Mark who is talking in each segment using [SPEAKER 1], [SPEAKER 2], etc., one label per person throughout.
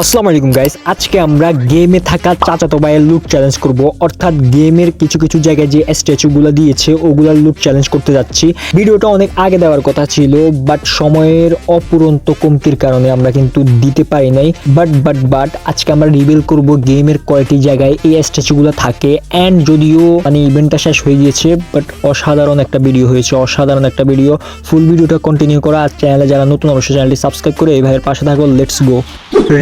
[SPEAKER 1] আসসালামু আলাইকুম গাইস, আজকে আমরা গেমে থাকা চাচাতো ভাইয়ের লুট চ্যালেঞ্জ করব। অর্থাৎ গেমের কিছু কিছু জায়গায় যে স্ট্যাচুগুলো দিয়েছে ওগুলার লুট চ্যালেঞ্জ করতে যাচ্ছি। ভিডিওটা অনেক আগে দেওয়ার কথা ছিল, বাট সময়ের অপুরন্ত কমতির কারণে আমরা কিন্তু দিতে পারি নাই। বাট আজকে আমরা রিভিল করব গেমের কয়টি জায়গায় এই স্ট্যাচুগুলো থাকে। অ্যান্ড যদিও ইভেন্টটা শেষ হয়ে গিয়েছে, বাট অসাধারণ একটা ভিডিও হয়েছে, অসাধারণ একটা ভিডিও। ফুল ভিডিওটা কন্টিনিউ করা। আর চ্যানেলে যারা নতুন অবশ্যই চ্যানেলটি সাবস্ক্রাইব করে এই ভাইয়ের পাশে থাকো। Let's go.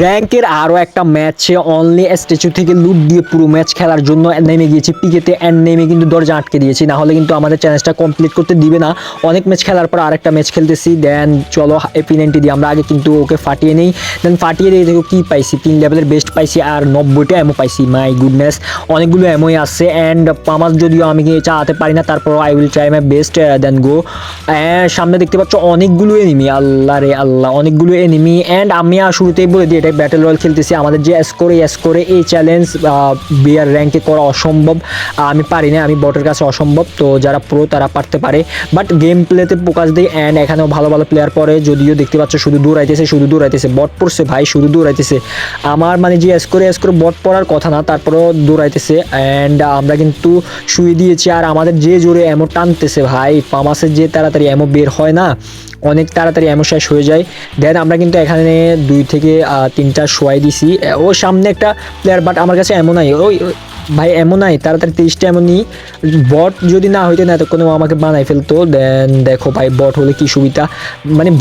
[SPEAKER 1] র্যাঙ্কের আরও একটা ম্যাচে অনলি স্ট্যাচু থেকে লুট দিয়ে পুরো ম্যাচ খেলার জন্য নেমে গিয়েছি পিকেতে। অ্যান্ড নেমে কিন্তু দরজা আটকে দিয়েছি, না হলে কিন্তু আমাদের চ্যালেঞ্জটা কমপ্লিট করতে দিবে না। অনেক ম্যাচ খেলার পর আরেকটা ম্যাচ খেলতেছি। দেন চলো P90 দিই আমরা আগে, কিন্তু ওকে ফাটিয়ে নেই। দেন ফাটিয়ে দিয়ে দেখো কী পাইছি, 3 লেভেলের বেস্ট পাইছি আর 90টা অ্যামো পাইছি। মাই গুডনেস, অনেকগুলো অ্যামোই আছে। অ্যান্ড পামাস যদিও আমি চালাতে পারি না, তারপর I will try my best. Then go. সামনে দেখতে পাচ্ছ অনেকগুলো এনিমি, আল্লাহ রে আল্লাহ, অনেকগুলো এনিমি। অ্যান্ড আমি শুরুতেই বলে দিই এটা ব্যাটেল রয়্যাল খেলতেছি। আমাদের যে স্কোরে এই চ্যালেঞ্জ বিয়ার র্যাঙ্কে করা অসম্ভব, আমি পারি না, আমি বটের কাছে অসম্ভব। তো যারা প্রো তারা পারতে পারে, বাট গেম প্লেতে ফোকাস দিই। অ্যান্ড এখানেও ভালো ভালো প্লেয়ার পড়ে, যদিও দেখতে পাচ্ছ শুধু দৌড়াইতেছে, বট পড়ছে ভাই, শুধু দৌড়াইতেছে। আমার যে স্কোরে বট পড়ার কথা না, তারপরেও দৌড়াইতেছে। অ্যান্ড আমরা কিন্তু শুয়ে দিয়েছি। আর আমাদের যে জোরে অ্যামো টানতেছে ভাই, পামাসের যে তাড়াতাড়ি অ্যামো বের হয় না, অনেক তাড়াতাড়ি অ্যামো শেষ হয়ে যায়। দেন আমরা কিন্তু এখানে 2 থেকে 3টা শোয়াই দিছি। ও সামনে একটা প্লেয়ার, বাট আমার কাছে এমন নাই। ওই ভাই এমন নাই, তাড়াতাড়ি 30টা এমন নিই। বট যদি না হইতো না এতক্ষণ আমাকে বানাই ফেলতো। দেন দেখো ভাই, বট হলে কি সুবিধা,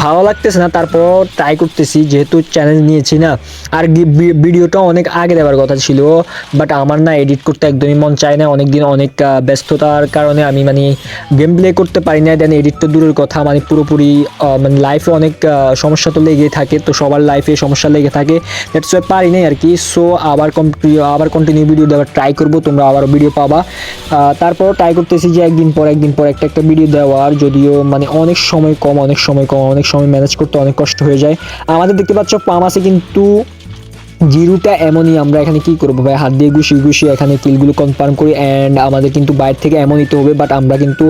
[SPEAKER 1] ভালো লাগতেছে না, তারপর ট্রাই করতেছি যেহেতু চ্যালেঞ্জ নিয়েছি না। আর ভিডিওটা অনেক আগে দেওয়ার কথা ছিল, বাট আমার না এডিট করতে একদমই মন চায় না। অনেকদিন অনেক ব্যস্ততার কারণে আমি গেম প্লে করতে পারি না। দেন এডিট তো দূরের কথা, পুরোপুরি লাইফে অনেক সমস্যা তো লেগেই থাকে, তো সবার লাইফে সমস্যা লেগে থাকে, দ্যাটস ওয়াই পারি নাই আর কি। সো আবার কন্টিনিউ ভিডিও দেওয়ার ট্রাই করবো, তোমরা আবারও ভিডিও পাবা। তারপর ট্রাই করতেছি যে একদিন পর একটা ভিডিও দেওয়ার, যদিও অনেক সময় কম, অনেক সময় ম্যানেজ করতে অনেক কষ্ট হয়ে যায় আমাদের। দেখতে পাচ্ছ পামাসে কিন্তু জিরোটা এমনই। আমরা এখানে কি করবো ভাই, হাত দিয়ে ঘুষিয়ে এখানে কিলগুলো কনফার্ম করি। অ্যান্ড আমাদের কিন্তু বাইরে থেকে এমন নিতে হবে, বাট আমরা কিন্তু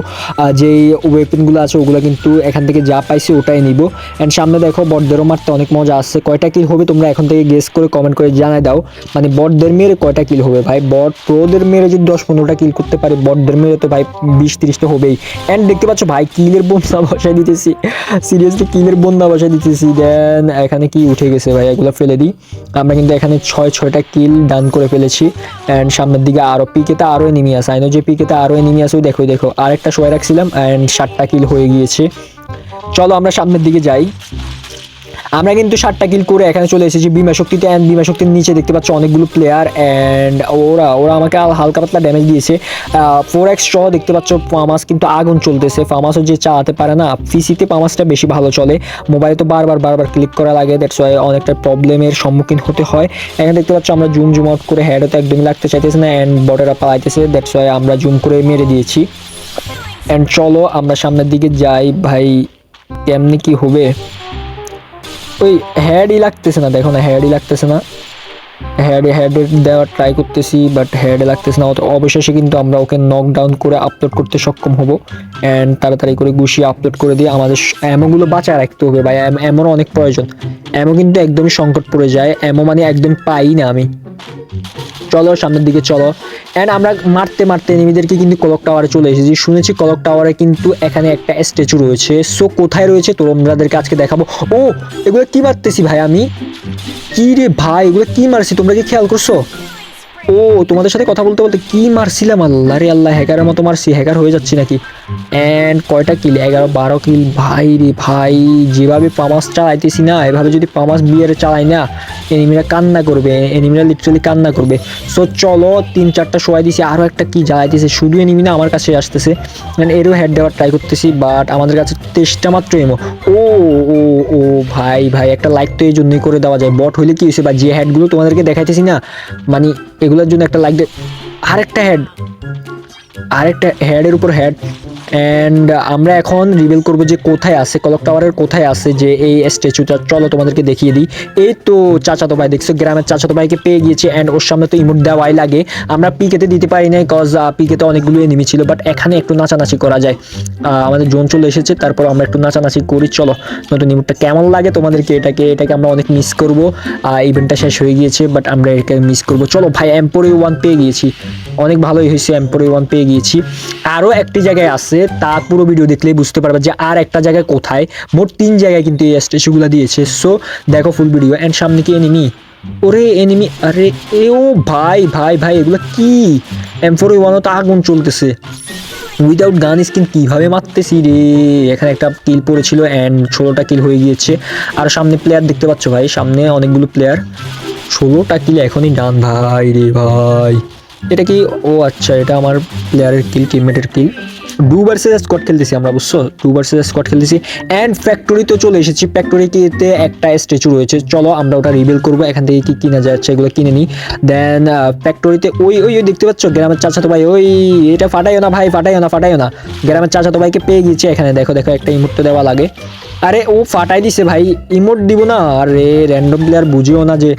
[SPEAKER 1] যেই ওয়েপনগুলো আছে ওগুলো কিন্তু এখান থেকে যা পাইছি ওটাই নিব। অ্যান্ড সামনে দেখো বটদেরও মারতে অনেক মজা আসছে। কয়টা কিল হবে তোমরা এখন থেকে গেস করে কমেন্ট করে জানাই দাও। বটদের মেরে কয়টা কিল হবে ভাই, বট প্রোদের মেরে যদি 10-15টা কিল করতে পারে, বটদের মেরে তো ভাই 20-30টা হবেই। অ্যান্ড দেখতে পাচ্ছ ভাই কিলের বন্যা বসাই দিতেছি, সিরিয়াসলি কিলের বন্যা বসাই দিতেছি। দেন এখানে কি উঠে গেছে ভাই, এগুলো ফেলে দিই। আমরা কিন্তু এখানে 6টা কিল ডান করে ফেলেছি। অ্যান্ড সামনের দিকে আরও পিকেতে আরও এনিমি আছে, আইনো যে পিকেতে আরও এনিমি আছে। দেখো আরেকটা শোয়া রাখছিলাম। অ্যান্ড 7টা কিল হয়ে গিয়েছে। চলো আমরা সামনের দিকে যাই। আমরা কিন্তু 7টা কিল করে এখানে চলে এসেছি বিমা শক্তিতে। অ্যান্ড বিমা শক্তির নিচে দেখতে পাচ্ছ অনেকগুলো প্লেয়ার। অ্যান্ড ওরা আমাকে হালকা পাতলা ড্যামেজ দিয়েছে। 4x সহ দেখতে পাচ্ছ ফামাস কিন্তু আগুন চলতেছে। ফামাসও যে চালাতে পারে না, পিসিতে ফামাসটা বেশি ভালো চলে, মোবাইলে তো বারবার ক্লিক করা লাগে, দ্যাটস ওয়াই অনেকটা প্রবলেমের সম্মুখীন হতে হয়। এখানে দেখতে পাচ্ছ আমরা জুম আউট করে হেডও তো একদমই লাগতে চাইতেছে না। অ্যান্ড বটেরা পালাইতেছে, দ্যাটস ওয়াই আমরা জুম করে মেরে দিয়েছি। অ্যান্ড চলো আমরা সামনের দিকে যাই। ভাই কেমনি কি হবে, ওই হেডই লাগতেছে না, দেখো না হেডই লাগতেছে না। হেডে দেওয়ার ট্রাই করতেছি, বাট হেডে লাগতেছে না। অবশেষে কিন্তু আমরা ওকে নকডাউন করে আপলোড করতে সক্ষম হব। অ্যান্ড তাড়াতাড়ি করে গুছিয়ে আপলোড করে দিয়ে আমাদের অ্যামোগুলো বাঁচায় রাখতে হবে ভাই, অ্যামোর অনেক প্রয়োজন। অ্যামো কিন্তু একদমই সংকট পড়ে যায়, অ্যামো একদম পাই না আমি। চলো সামনের দিকে চলো। অ্যান্ড আমরা মারতে এনিমিদেরকে কিন্তু ক্লক টাওয়ারে চলে এসেছি। শুনেছি ক্লক টাওয়ারে কিন্তু এখানে একটা স্ট্যাচু রয়েছে। সো কোথায় রয়েছে তোমাদেরকে আজকে দেখাবো। ও এগুলো কি মারতেছি ভাই আমি, কি রে ভাই এগুলো কি মারছি, তোমরা কি খেয়াল করছো? ও তোমাদের সাথে কথা বলতে কি মারছিলাম, আল্লাহ রে আল্লাহ, হ্যাকারের মতো মারছি, হ্যাকার হয়ে যাচ্ছি নাকি। অ্যান্ড কয়টা কিল, 11-12 কিল ভাই রে ভাই। যেভাবে পামাস চালাইতেছি না, এভাবে যদি পামাস বিয়ারে চালাই না, এনিমিরা কান্না করবে, এনিমিরা লিটারালি কান্না করবে। সো চলো 3-4টা শোয়াই দিছি, আরও একটা কি জ্বালাইতেছে, শুধু এনিমি না আমার কাছে আসতেছে। এরও হেড দেওয়ার ট্রাই করতেছি, বাট আমাদের কাছে 23টা মাত্র এমো। ও ও ও ভাই একটা লাইক তো এই জন্যই করে দেওয়া যায়। বট হইলে কি হয়েছে, বা যে হেডগুলো তোমাদেরকে দেখাইতেছি না, এগুলোর জন্য একটা লাইক দে। আরেকটা হেডের উপর হেড। অ্যান্ড আমরা এখন রিভিল করব যে কোথায় আছে, ক্লক টাওয়ারের কোথায় আছে যে এই স্ট্যাচুটা। চলো তোমাদেরকে দেখিয়ে দিই। এই তো চাচাতো ভাই, দেখছো গ্রামের চাচাতো ভাইকে পেয়ে গিয়েছে। অ্যান্ড ওর সামনে তো ইমোট দেওয়াই লাগে। আমরা পিকেতে দিতে পারি নাই কজ পিকেতে অনেকগুলো এনিমি ছিল, বাট এখানে একটু নাচানাচি করা যায়। আমাদের জোন চলে এসেছে, তারপর আমরা একটু নাচানাচি করি। চলো নতুন ইমোটটা কেমন লাগে তোমাদেরকে, এটাকে আমরা অনেক মিস করবো। ইভেন্টটা শেষ হয়ে গিয়েছে, বাট আমরা এটাকে মিস করবো। চলো ভাই এম্পোরি 1 পেয়ে গিয়েছি, অনেক ভালোই হয়েছে, এম্পোরি 1 পেয়ে গিয়েছি। আরও একটি জায়গায় আছে, তা পুরো ভিডিও দেখলেই বুঝতে পারবে যে আর একটা জায়গায় কোথায়। মোট 3 জায়গায় কিন্তু এই স্ট্যাচুগুলো দিয়েছে। সো দেখো ফুল ভিডিও। অ্যান্ড সামনে কি এনিমি? ওরে এনিমি, আরে এও ভাই ভাই ভাই এগুলো কি? এম্পোরি 1 তো আগুন চলতেছে, উইদাউট গান স্কিন কীভাবে মারতেছি রে। এখানে একটা কিল পড়েছিল অ্যান্ড 16টা কিল হয়ে গিয়েছে। আর সামনে প্লেয়ার দেখতে পাচ্ছ ভাই, সামনে অনেকগুলো প্লেয়ার। 16টা কিল এখনই ডান ভাই রে ভাই। এটা কি? ও আচ্ছা, এটা আমার প্লেয়ারের কিল, টিমমেটের কিল। 2 ভার্সেস স্কোয়াড খেলতেছি আমরা, বুঝছো? 2 ভার্সেস স্কোয়াড খেলতেছি। অ্যান্ড ফ্যাক্টরিতে চলে এসেছি। ফ্যাক্টরিতে একটা স্ট্যাচু রয়েছে, চলো আমরা ওটা রিভিল করবো। এখান থেকে কি কিনা যাচ্ছে এগুলো কিনে নিই। দেন ফ্যাক্টরিতে ওই ওই ওই দেখতে পাচ্ছ গ্রামের চাচাতো ভাই, ওই এটা ফাটাইও না ভাই, ফাটাইও না। গ্রামের চাচাতো ভাইকে পেয়ে গিয়েছে। এখানে দেখো দেখো একটা ইমোট তো দেওয়া লাগে। আরে ও ফাটাই দিছে ভাই, ইমোট দিব না। আরে র্যান্ডম প্লেয়ার বুঝিও না যে,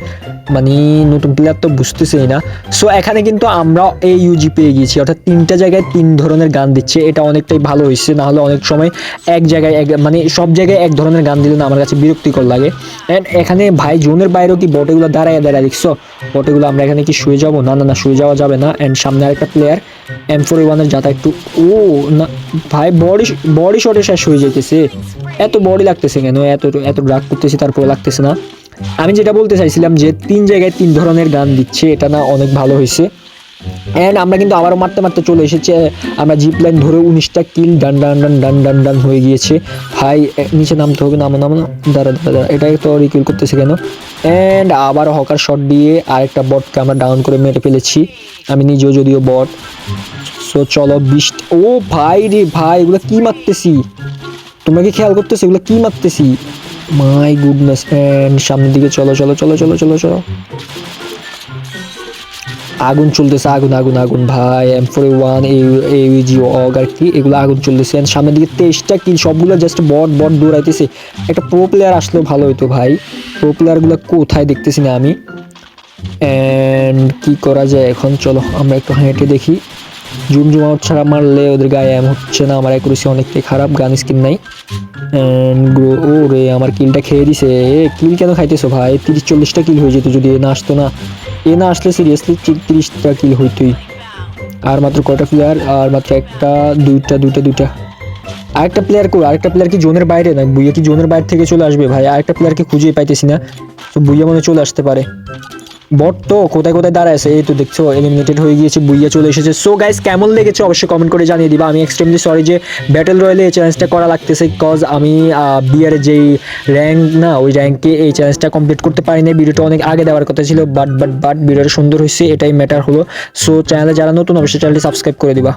[SPEAKER 1] মানে নতুন প্লেয়ার তো বুঝতেছেই না। সো এখানে কিন্তু আমরা এই ইউজি পেয়ে গিয়েছি, অর্থাৎ 3টা জায়গায় 3 ধরনের গান দিচ্ছে। এটা অনেকটাই ভালো হয়েছে, না হলে অনেক সময় এক জায়গায় মানে সব জায়গায় এক ধরনের গান দিলে না আমার কাছে বিরক্তিকর লাগে। অ্যান্ড এখানে ভাই জোনের বাইরেও কি বটেগুলো দাঁড়ায় দেখছো? বটেগুলো আমরা এখানে কি শুয়ে যাবো? না না না, শুয়ে যাওয়া যাবে না। অ্যান্ড সামনে আরেকটা প্লেয়ার M41-এর যাতা একটু, ও না ভাই বডি শটে শেষ হয়ে যেতেছে। এত বডি লাগতেছে কেন? এত ড্রাগ করতেছি তারপরে লাগতেছে না। আমি যেটা বলতে চাইছিলাম যে 3 জায়গায় 3 ধরনের গান দিচ্ছে, এটা না অনেক ভালো হয়েছে। অ্যান্ড আমরা কিন্তু আবারও মারতে মারতে চলে এসেছে। আমরা জিপ লাইন ধরে 19টা কিল ডান ডান ডান ডান ডান ডান হয়ে গিয়েছে। ভাই নিচে নামতে হবে, নামো, দাঁড়া, এটাই তো রিকিল করতেছে কেন? অ্যান্ড আবার হকার শট দিয়ে আরেকটা বটকে আমরা ডাউন করে মেরে ফেলেছি, আমি নিজেও যদিও বট। সো চলো 20, ও ভাই রে ভাই এগুলো কি মারতেছি, তোমরা কি খেয়াল করতেছো এগুলো কি মারতেছি? My goodness. অ্যান্ড সামনের দিকে চলো চলো চলো চলো চলো চলো। আগুন চলতেছে, আগুন আগুন আগুন ভাই। M41 AUG অগ আর কি, এগুলো আগুন চলতেছে। সামনের দিকে 23টা কিল, সবগুলো জাস্ট বট দৌড়াইতেছে। একটা প্রো প্লেয়ার আসলেও ভালো হইতো ভাই, প্রো প্লেয়ারগুলো কোথায় দেখতেছি না আমি। অ্যান্ড কি করা যায় এখন? চলো আমরা একটু হেঁটে দেখি। জুম আউট ছাড়া মারলে ওদের গায়ে এম হচ্ছে না, আমার অ্যাকুরেসি অনেকটাই খারাপ, গান স্কিন নাই। ও রে আমার কিলটা খেয়ে দিছে। কিল কেন খাইতেছো ভাই? 30-40টা কিল হয়ে যেত যদি এ না আসতো না। এ না আসলে সিরিয়াসলি 30টা কিল হইতোই। আর মাত্র কয়টা প্লেয়ার? আর মাত্র একটা, দুইটা। আরেকটা প্লেয়ার কি জোনের বাইরে? না বুইয়া কি জোনের বাইরে থেকে চলে আসবে ভাই? আরেকটা প্লেয়ারকে খুঁজে পাইতেছি না, তো বুইয়া মনে চলে আসতে পারে। বট তো কোথায় কোথায় আছে, এই তো দেখছো এলিমিনেটেড হয়ে গিয়েছে, বুইয়া চলে এসেছে। সো গাইস কেমন লেগেছে অবশ্যই কমেন্ট করে জানিয়ে দিবা। আমি এক্সট্রিমলি সরি যে ব্যাটেল রয়্যালে এই চ্যালেঞ্জটা করা লাগতেছে, কজ আমি বিয়ারের যেই র্যাঙ্ক না, ওই র্যাঙ্কে এই চ্যালেঞ্জটা কমপ্লিট করতে পারি না। ভিডিওটা অনেক আগে দেওয়ার কথা ছিল, বাট ভিডিওটা সুন্দর হয়েছে, এটাই ম্যাটার হলো। সো চ্যানেলে যারা নতুন অবশ্যই চ্যানেলটি সাবস্ক্রাইব করে দিবা।